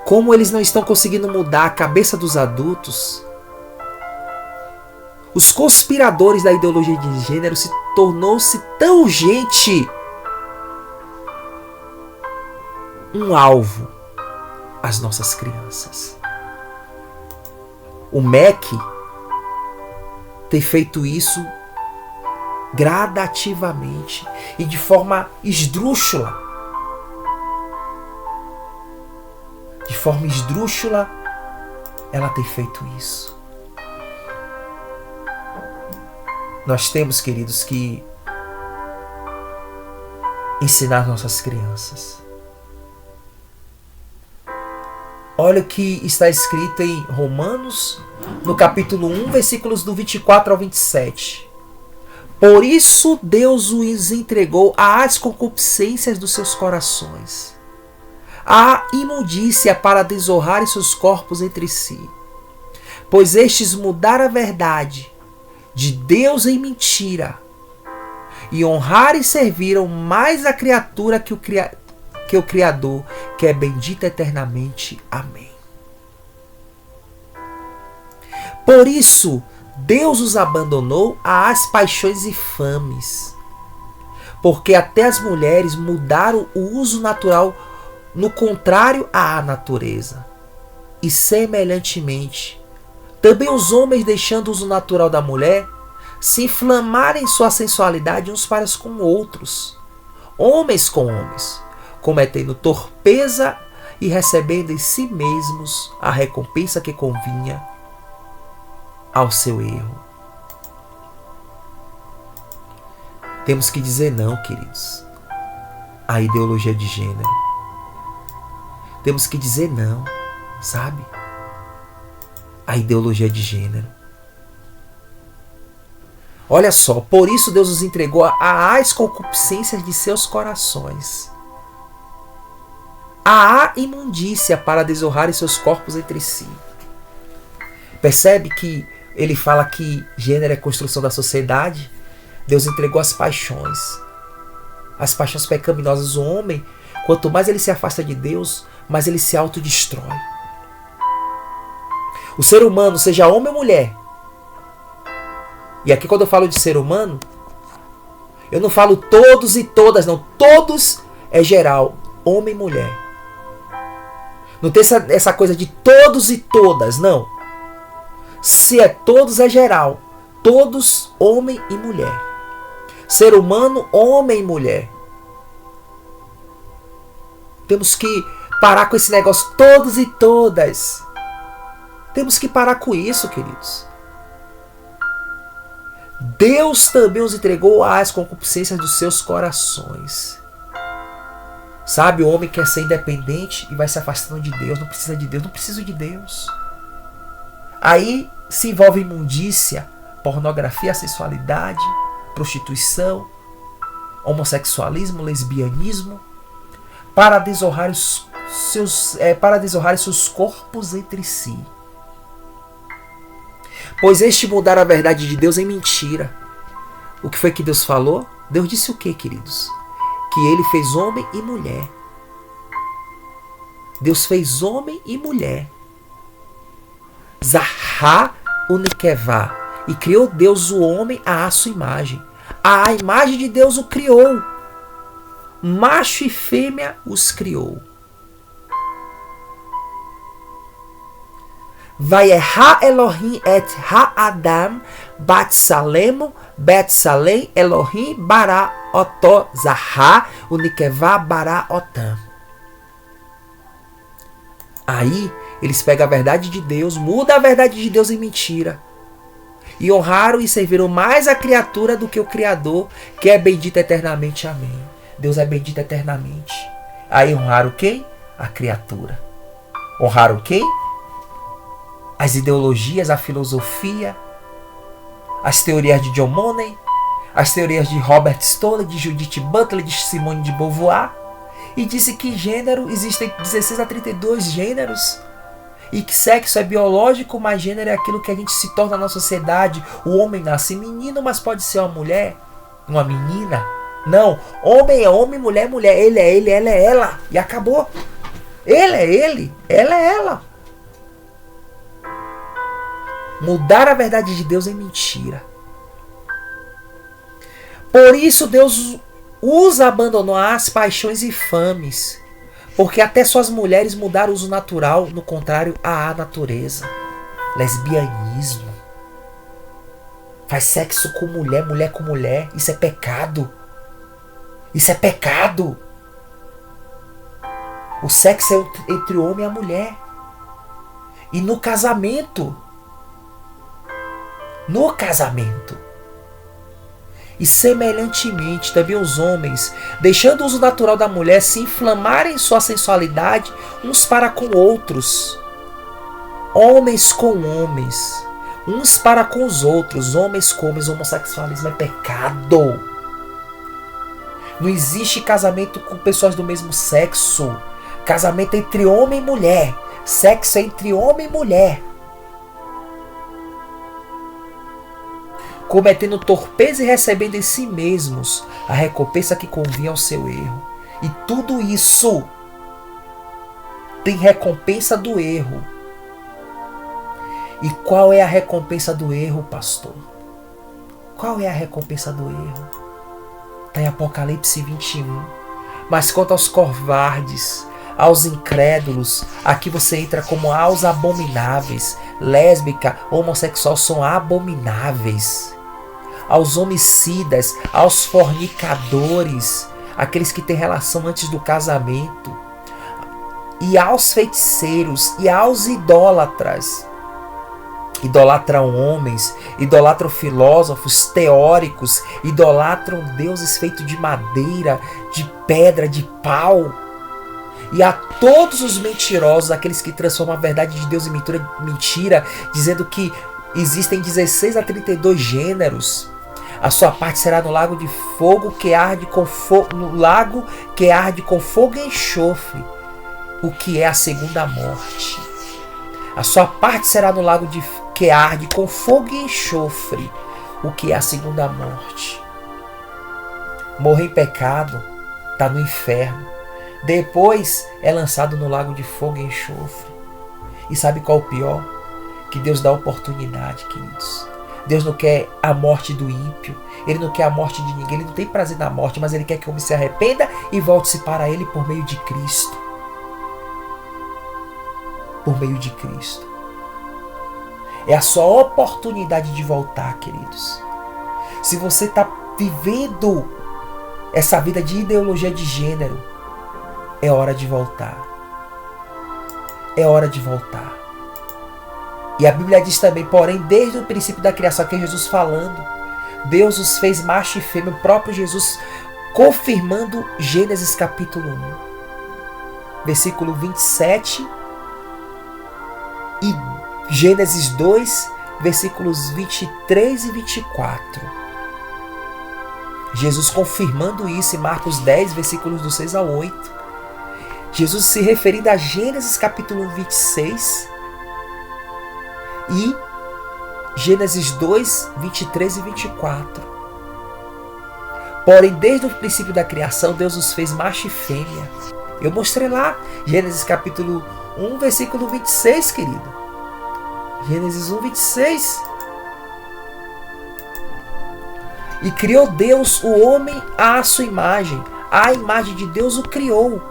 Como eles não estão conseguindo mudar a cabeça dos adultos, os conspiradores da ideologia de gênero se tornou-se tão urgente um alvo às nossas crianças. O MEC tem feito isso gradativamente e de forma esdrúxula. De forma esdrúxula, ela tem feito isso. Nós temos, queridos, que ensinar nossas crianças. Olha o que está escrito em Romanos, no capítulo 1, versículos do 24 ao 27. Por isso Deus os entregou às concupiscências dos seus corações, à imundícia para desonrarem seus corpos entre si. Pois estes mudaram a verdade de Deus em mentira, e honraram e serviram mais a criatura que o Criador, que é bendito eternamente. Amém. Por isso, Deus os abandonou às paixões infames, porque até as mulheres mudaram o uso natural no contrário à natureza. E semelhantemente, também os homens, deixando o uso natural da mulher, se inflamarem sua sensualidade uns para com outros, homens com homens, cometendo torpeza e recebendo em si mesmos a recompensa que convinha ao seu erro. Temos que dizer não, queridos, à ideologia de gênero. Temos que dizer não, sabe? À ideologia de gênero. Olha só, por isso Deus os entregou às concupiscências de seus corações, à imundícia para desonrarem seus corpos entre si. Percebe que ele fala que gênero é construção da sociedade? Deus entregou as paixões pecaminosas do homem. Quanto mais ele se afasta de Deus, mais ele se autodestrói. O ser humano, seja homem ou mulher, e aqui quando eu falo de ser humano, eu não falo todos e todas, não. Todos é geral, homem e mulher. Não tem essa coisa de todos e todas, não. Se é todos, é geral. Todos, homem e mulher. Ser humano, homem e mulher. Temos que parar com esse negócio todos e todas. Temos que parar com isso, queridos. Deus também os entregou às concupiscências dos seus corações. Sabe, o homem quer ser independente e vai se afastando de Deus. Não precisa de Deus, não preciso de Deus. Aí se envolve imundícia, pornografia, sensualidade, prostituição, homossexualismo, lesbianismo, para desonrar seus corpos entre si. Pois este mudaram a verdade de Deus em mentira. O que foi que Deus falou? Deus disse o que, queridos? Que ele fez homem e mulher. Deus fez homem e mulher. Zahá unikevá. E criou Deus o homem à sua imagem. A imagem de Deus o criou. Macho e fêmea os criou. Vayeha Elohim et ha-Adam Batsalemo Betsalem Elohim bara oto zaha unikeva bara otam. Aí eles pegam a verdade de Deus, mudam a verdade de Deus em mentira. E honraram e serviram mais a criatura do que o Criador, que é bendito eternamente. Amém. Deus é bendito eternamente. Aí honraram quem? A criatura. Honraram quem? As ideologias, a filosofia, as teorias de John Money, as teorias de Robert Stoller, de Judith Butler, de Simone de Beauvoir. E disse que gênero, existem 16 a 32 gêneros. E que sexo é biológico, mas gênero é aquilo que a gente se torna na sociedade. O homem nasce menino, mas pode ser uma mulher, uma menina. Não, homem é homem, mulher é mulher. Ele é ele, ela é ela. E acabou. Ele é ele, ela é ela. Mudar a verdade de Deus em mentira. Por isso Deus os abandonou às paixões infames. Porque até suas mulheres mudaram o uso natural, no contrário à natureza. Lesbianismo. Faz sexo com mulher, mulher com mulher. Isso é pecado. Isso é pecado. O sexo é entre o homem e a mulher. E no casamento. No casamento. E semelhantemente também os homens, deixando o uso natural da mulher, se inflamarem sua sensualidade uns para com outros. Homens com homens. Uns para com os outros. Homens com homens. Homossexualismo é pecado. Não existe casamento com pessoas do mesmo sexo. Casamento entre homem e mulher. Sexo é entre homem e mulher. Cometendo torpeza e recebendo em si mesmos a recompensa que convinha ao seu erro. E tudo isso tem recompensa do erro. E qual é a recompensa do erro, pastor? Qual é a recompensa do erro? Está em Apocalipse 21. Mas quanto aos covardes, aos incrédulos, aqui você entra como aos abomináveis. Lésbica, homossexual são abomináveis. Aos homicidas, aos fornicadores, aqueles que têm relação antes do casamento, e aos feiticeiros, e aos idólatras. Idolatram homens, idolatram filósofos, teóricos, idolatram deuses feitos de madeira, de pedra, de pau. E a todos os mentirosos, aqueles que transformam a verdade de Deus em mentira, dizendo que existem 16 a 32 gêneros. A sua parte será no lago de fogo que arde com no lago que arde com fogo e enxofre, o que é a segunda morte. A sua parte será no lago que arde com fogo e enxofre, o que é a segunda morte. Morrer em pecado, está no inferno. Depois é lançado no lago de fogo e enxofre. E sabe qual é o pior? Que Deus dá oportunidade, queridos. Deus não quer a morte do ímpio. Ele não quer a morte de ninguém. Ele não tem prazer na morte, mas Ele quer que o homem se arrependa e volte-se para Ele por meio de Cristo. Por meio de Cristo. É a sua oportunidade de voltar, queridos. Se você está vivendo essa vida de ideologia de gênero, é hora de voltar. É hora de voltar. E a Bíblia diz também, porém, desde o princípio da criação, que é Jesus falando, Deus os fez macho e fêmea, o próprio Jesus confirmando Gênesis capítulo 1, versículo 27 e Gênesis 2, versículos 23 e 24. Jesus confirmando isso em Marcos 10, versículos do 6 ao 8. Jesus se referindo a Gênesis capítulo 26 e Gênesis 2, 23 e 24. Porém, desde o princípio da criação, Deus os fez macho e fêmea. Eu mostrei lá, Gênesis capítulo 1, versículo 26, querido. Gênesis 1, 26. E criou Deus o homem à sua imagem. A imagem de Deus o criou.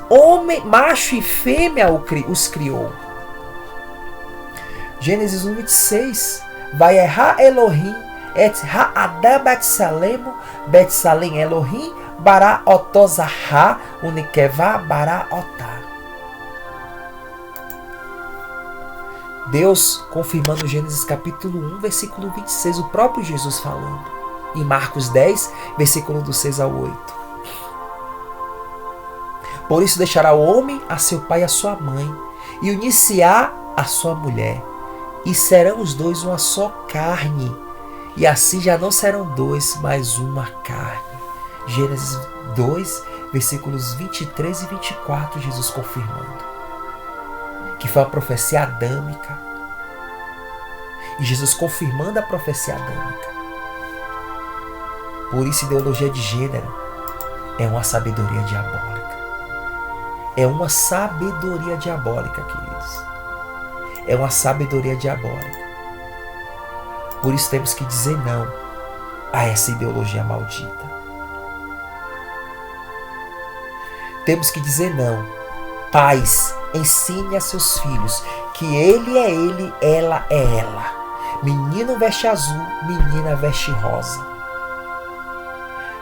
Homem, macho e fêmea os criou. Gênesis 1, 26. Vai errar Elohim et ha'adam Betsalem Elohim bara otozahá unikevá bara otá. Deus confirmando Gênesis capítulo 1, versículo 26, o próprio Jesus falando. Em Marcos 10, versículo do 6 ao 8. Por isso deixará o homem a seu pai e a sua mãe, e unir-se-á a sua mulher, e serão os dois uma só carne. E assim já não serão dois, mas uma carne. Gênesis 2, versículos 23 e 24, Jesus confirmando. Que foi a profecia adâmica. E Jesus confirmando a profecia adâmica. Por isso, ideologia de gênero é uma sabedoria diabólica. É uma sabedoria diabólica, queridos. É uma sabedoria diabólica. Por isso temos que dizer não a essa ideologia maldita. Temos que dizer não. Pais, ensine a seus filhos que ele é ele, ela é ela. Menino veste azul, menina veste rosa.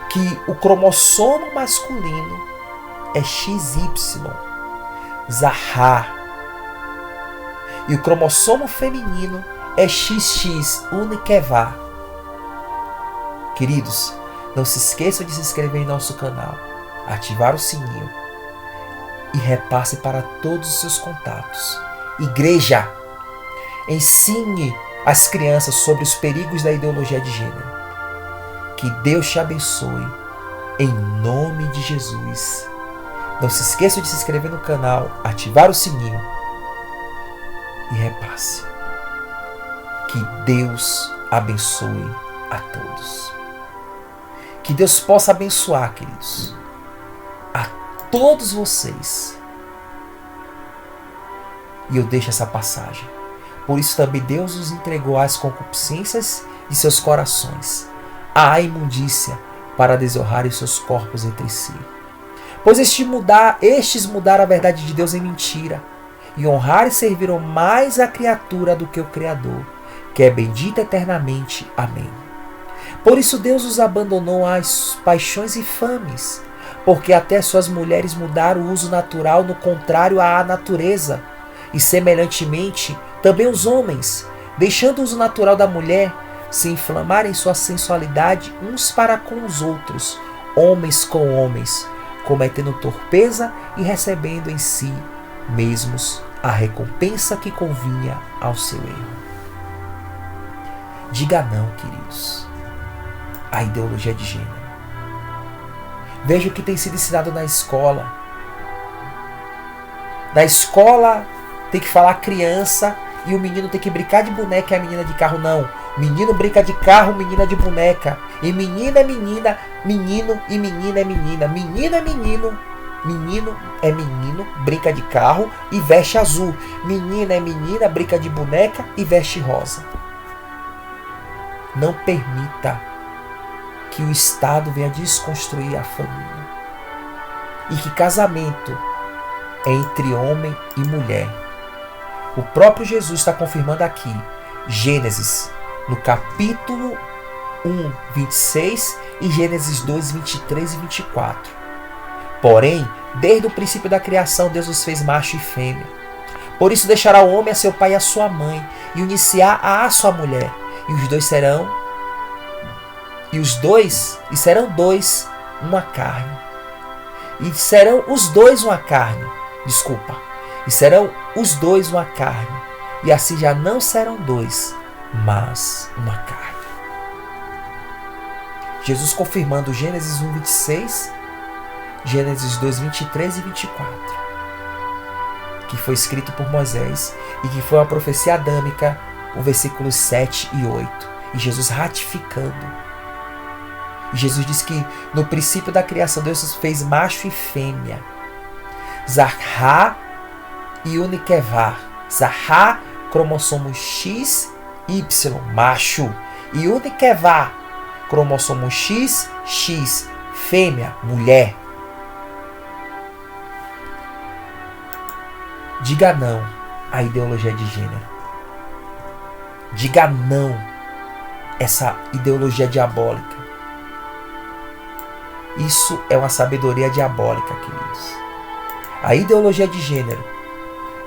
Que o cromossomo masculino é XY, Zahar. E o cromossomo feminino é XX, Unikevá. Queridos, não se esqueçam de se inscrever em nosso canal, ativar o sininho e repasse para todos os seus contatos. Igreja, ensine as crianças sobre os perigos da ideologia de gênero. Que Deus te abençoe, em nome de Jesus. Não se esqueça de se inscrever no canal, ativar o sininho e repasse. Que Deus abençoe a todos. Que Deus possa abençoar, queridos, a todos vocês. E eu deixo essa passagem. Por isso também Deus os entregou às concupiscências de seus corações, à imundícia, para desonrarem seus corpos entre si. Pois estes mudaram a verdade de Deus em mentira, e honrar e serviram mais a criatura do que o Criador, que é bendito eternamente. Amém. Por isso Deus os abandonou às paixões infames, porque até suas mulheres mudaram o uso natural no contrário à natureza, e semelhantemente também os homens, deixando o uso natural da mulher, se inflamarem sua sensualidade uns para com os outros, homens com homens, cometendo torpeza e recebendo em si mesmos a recompensa que convinha ao seu erro. Diga não, queridos, à ideologia de gênero. Veja o que tem sido ensinado na escola. Na escola tem que falar criança e o menino tem que brincar de boneca e a menina de carro não. Menino brinca de carro, menina de boneca. E menina é menina, menino e menina é menina. Menino é menino, menino é menino, brinca de carro e veste azul. Menina é menina, brinca de boneca e veste rosa. Não permita que o Estado venha desconstruir a família. E que casamento é entre homem e mulher. O próprio Jesus está confirmando aqui. Gênesis, no capítulo 1, 26 e Gênesis 2, 23 e 24. Porém, desde o princípio da criação, Deus os fez macho e fêmea. Por isso deixará o homem a seu pai e a sua mãe, e unir-se-á à sua mulher, e serão dois uma carne. E serão os dois uma carne. E serão os dois uma carne. E assim já não serão dois, mas uma carne. Jesus confirmando Gênesis 1, 26, Gênesis 2, 23 e 24. Que foi escrito por Moisés e que foi uma profecia adâmica, o versículos 7 e 8. E Jesus ratificando. E Jesus diz que no princípio da criação Deus fez macho e fêmea. Zahar e Unikevá. Zahar, cromossomo X, Y, macho. E Unikevá, cromossomo X, X, fêmea, mulher. Diga não à ideologia de gênero. Diga não essa ideologia diabólica. Isso é uma sabedoria diabólica, queridos. A ideologia de gênero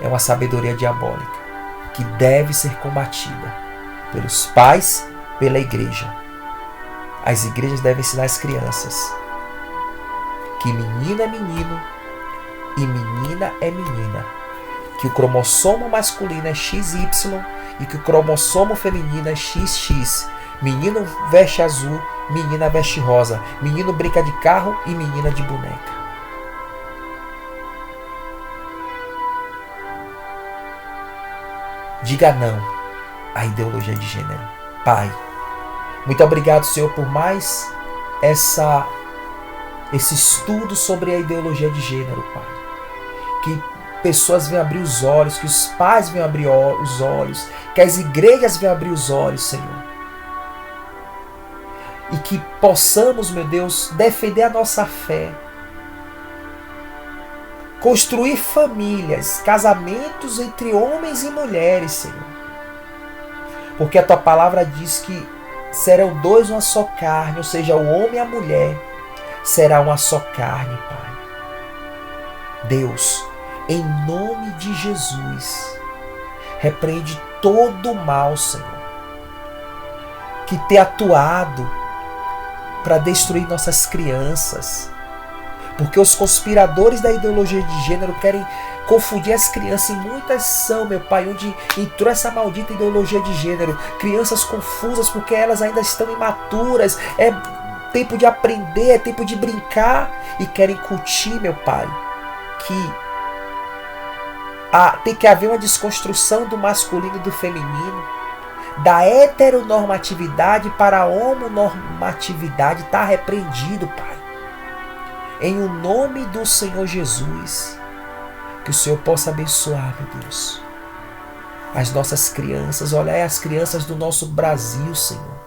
é uma sabedoria diabólica que deve ser combatida pelos pais, pela igreja. As igrejas devem ensinar as crianças que menino é menino e menina é menina, que o cromossomo masculino é XY e que o cromossomo feminino é XX. Menino veste azul, menina veste rosa. Menino brinca de carro e menina de boneca. Diga não à ideologia de gênero. Pai, muito obrigado, Senhor, por mais esse estudo sobre a ideologia de gênero, Pai. Que pessoas venham abrir os olhos, que os pais venham abrir os olhos, que as igrejas venham abrir os olhos, Senhor. E que possamos, meu Deus, defender a nossa fé. Construir famílias, casamentos entre homens e mulheres, Senhor. Porque a Tua palavra diz que serão dois uma só carne, ou seja, o homem e a mulher será uma só carne, Pai. Deus, em nome de Jesus, repreende todo o mal, Senhor, que tem atuado para destruir nossas crianças. Porque os conspiradores da ideologia de gênero querem confundir as crianças. E muitas são, meu Pai, onde entrou essa maldita ideologia de gênero. Crianças confusas porque elas ainda estão imaturas. É tempo de aprender, é tempo de brincar. E querem incutir, meu Pai, que tem que haver uma desconstrução do masculino e do feminino. Da heteronormatividade para a homonormatividade. Está repreendido, Pai. Em o nome do Senhor Jesus. Que o Senhor possa abençoar, meu Deus, as nossas crianças. Olhai as crianças do nosso Brasil, Senhor.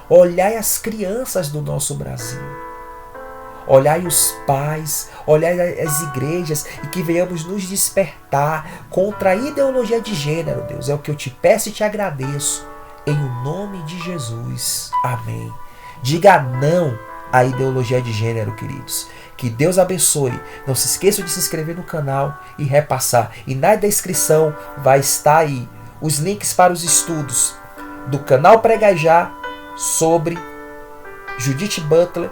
Olhai as crianças do nosso Brasil. Olhai os pais, olhai as igrejas e que venhamos nos despertar contra a ideologia de gênero, Deus. É o que eu te peço e te agradeço. Em o nome de Jesus. Amém. Diga não à ideologia de gênero, queridos. Que Deus abençoe. Não se esqueça de se inscrever no canal e repassar. E na descrição vai estar aí os links para os estudos do canal Prega Já sobre Judith Butler,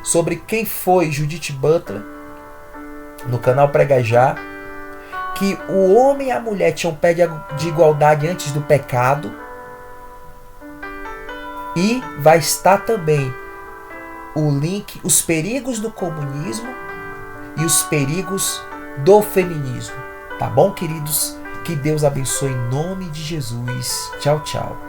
sobre quem foi Judith Butler, no canal Prega Já, que o homem e a mulher tinham pé de igualdade antes do pecado. E vai estar também o link, os perigos do comunismo e os perigos do feminismo. Tá bom, queridos? Que Deus abençoe em nome de Jesus. Tchau, tchau.